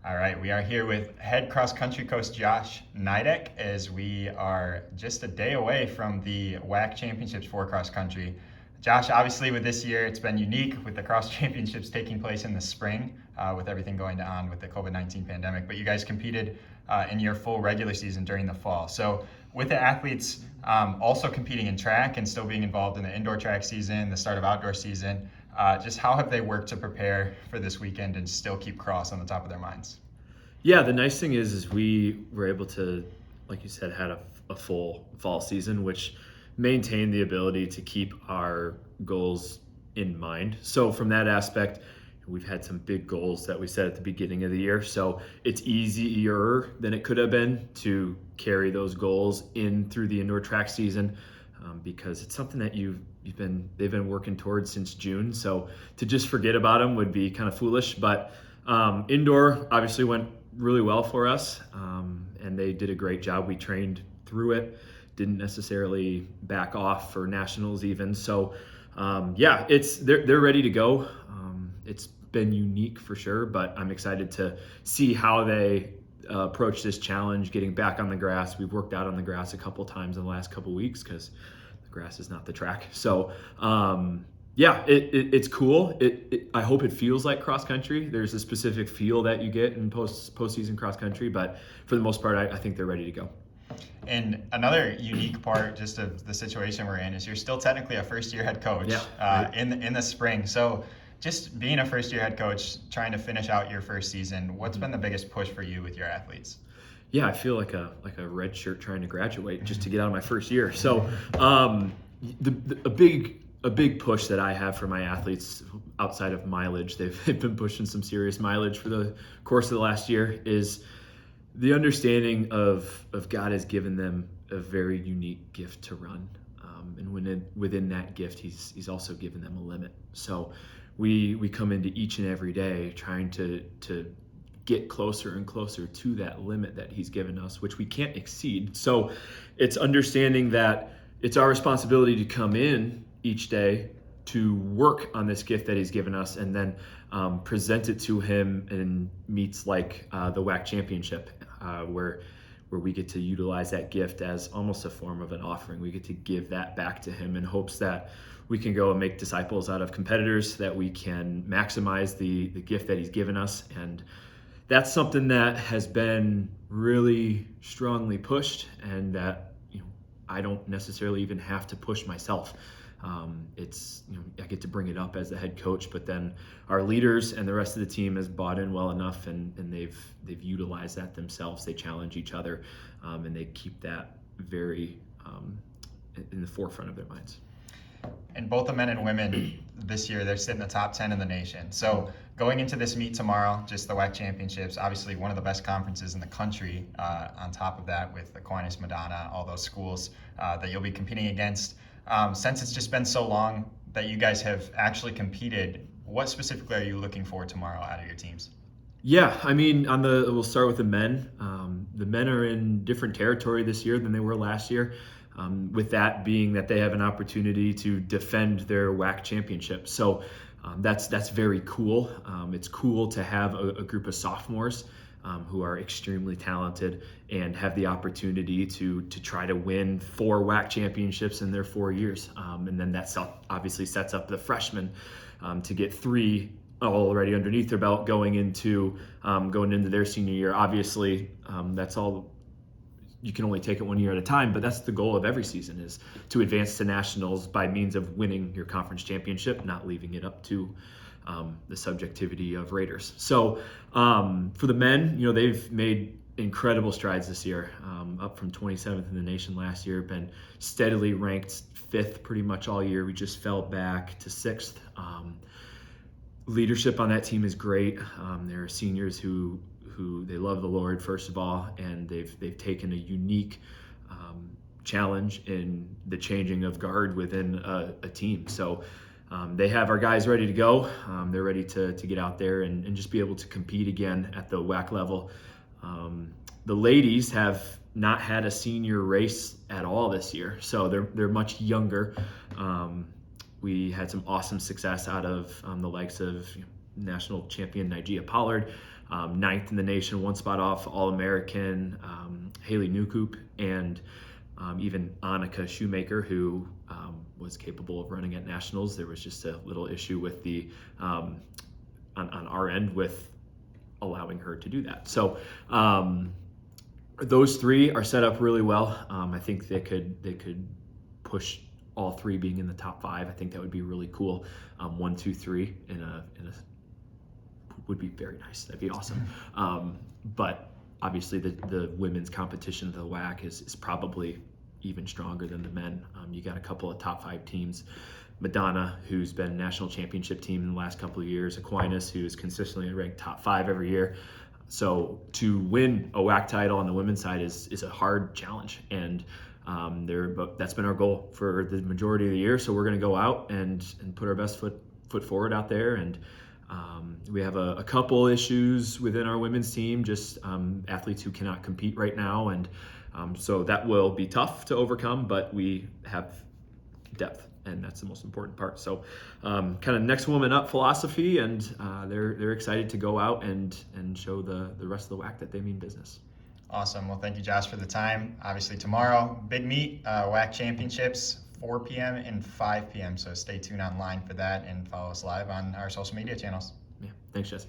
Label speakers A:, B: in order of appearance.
A: All right, we are here with head cross-country coach Josh Neideck as we are just a day away from the WHAC championships for cross-country. Josh, obviously with this year, it's been unique with the cross championships taking place in the spring with everything going on with the COVID-19 pandemic, but you guys competed in your full regular season during the fall. So with the athletes also competing in track and still being involved in the indoor track season, the start of outdoor season, just how have they worked to prepare for this weekend and still keep cross on the top of their minds?
B: Yeah, the nice thing is we were able to, like you said, had a full fall season, which maintained the ability to keep our goals in mind. So from that aspect, we've had some big goals that we set at the beginning of the year. So it's easier than it could have been to carry those goals in through the indoor track season because it's something that they've been working towards since June. So to just forget about them would be kind of foolish. But indoor obviously went really well for us, and they did a great job. We trained through it, didn't necessarily back off for nationals even. So they're ready to go. It's been unique for sure, but I'm excited to see how they approach this challenge, getting back on the grass. We've worked out on the grass a couple times in the last couple weeks because the grass is not the track. So it's cool. I hope it feels like cross country. There's a specific feel that you get in postseason cross country, but for the most part, I think they're ready to go.
A: And another unique part just of the situation we're in is you're still technically a first-year head coach in the spring. So just being a first-year head coach, trying to finish out your first season, what's been the biggest push for you with your athletes?
B: Yeah, I feel like a red shirt trying to graduate just to get out of my first year. So a big push that I have for my athletes outside of mileage, they've been pushing some serious mileage for the course of the last year, is the understanding of God has given them a very unique gift to run. And within that gift, he's also given them a limit. So we come into each and every day trying to get closer and closer to that limit that he's given us, which we can't exceed. So it's understanding that it's our responsibility to come in each day to work on this gift that he's given us and then present it to him in meets like the WHAC championship where we get to utilize that gift as almost a form of an offering. We get to give that back to him in hopes that we can go and make disciples out of competitors, that we can maximize the gift that he's given us. And that's something that has been really strongly pushed, and that I don't necessarily even have to push myself. I get to bring it up as the head coach, but then our leaders and the rest of the team has bought in well enough, and they've utilized that themselves. They challenge each other, and they keep that very in the forefront of their minds.
A: And both the men and women this year, they're sitting in the top 10 in the nation. So going into this meet tomorrow, just the WHAC championships, obviously one of the best conferences in the country. On top of that, with Aquinas, Madonna, all those schools that you'll be competing against. Since it's just been so long that you guys have actually competed, what specifically are you looking for tomorrow out of your teams?
B: Yeah, I mean, we'll start with the men. The men are in different territory this year than they were last year. With that being that they have an opportunity to defend their WHAC championship. So that's very cool. It's cool to have a group of sophomores who are extremely talented and have the opportunity to try to win 4 WHAC championships in their 4 years. And then that obviously sets up the freshmen to get 3 already underneath their belt going into their senior year. Obviously, that's all. You can only take it 1 year at a time, but that's the goal of every season, is to advance to nationals by means of winning your conference championship, not leaving it up to the subjectivity of Raiders. So for the men, they've made incredible strides this year, up from 27th in the nation last year, been steadily ranked 5th pretty much all year. We just fell back to 6th. Leadership on that team is great. There are seniors who they love the Lord, first of all, and they've taken a unique challenge in the changing of guard within a team. So they have our guys ready to go. They're ready to get out there and just be able to compete again at the WHAC level. The ladies have not had a senior race at all this year, so they're much younger. We had some awesome success out of the likes of national champion Nigella Pollard, 9th in the nation, 1 spot off All-American Haley Newcoop, and even Annika Shoemaker, who was capable of running at nationals. There was just a little issue with the on our end with allowing her to do that. So those 3 are set up really well. I think they could push all 3 being in the top 5. I think that would be really cool. 1, 2, 3 in a would be very nice. That'd be awesome. But obviously the women's competition of the WHAC is probably even stronger than the men. You got a couple of top 5 teams. Madonna, who's been a national championship team in the last couple of years. Aquinas, who's consistently ranked top 5 every year. So to win a WHAC title on the women's side is a hard challenge. And that's been our goal for the majority of the year. So we're going to go out and put our best foot forward out there. And we have a couple issues within our women's team, just athletes who cannot compete right now. And so that will be tough to overcome, but we have depth, and that's the most important part. So kind of next woman up philosophy, and they're excited to go out and show the rest of the WHAC that they mean business.
A: Awesome. Well, thank you, Josh, for the time. Obviously tomorrow, big meet, WHAC championships, 4 p.m. and 5 p.m. So stay tuned online for that and follow us live on our social media channels.
B: Yeah. Thanks, Jesse.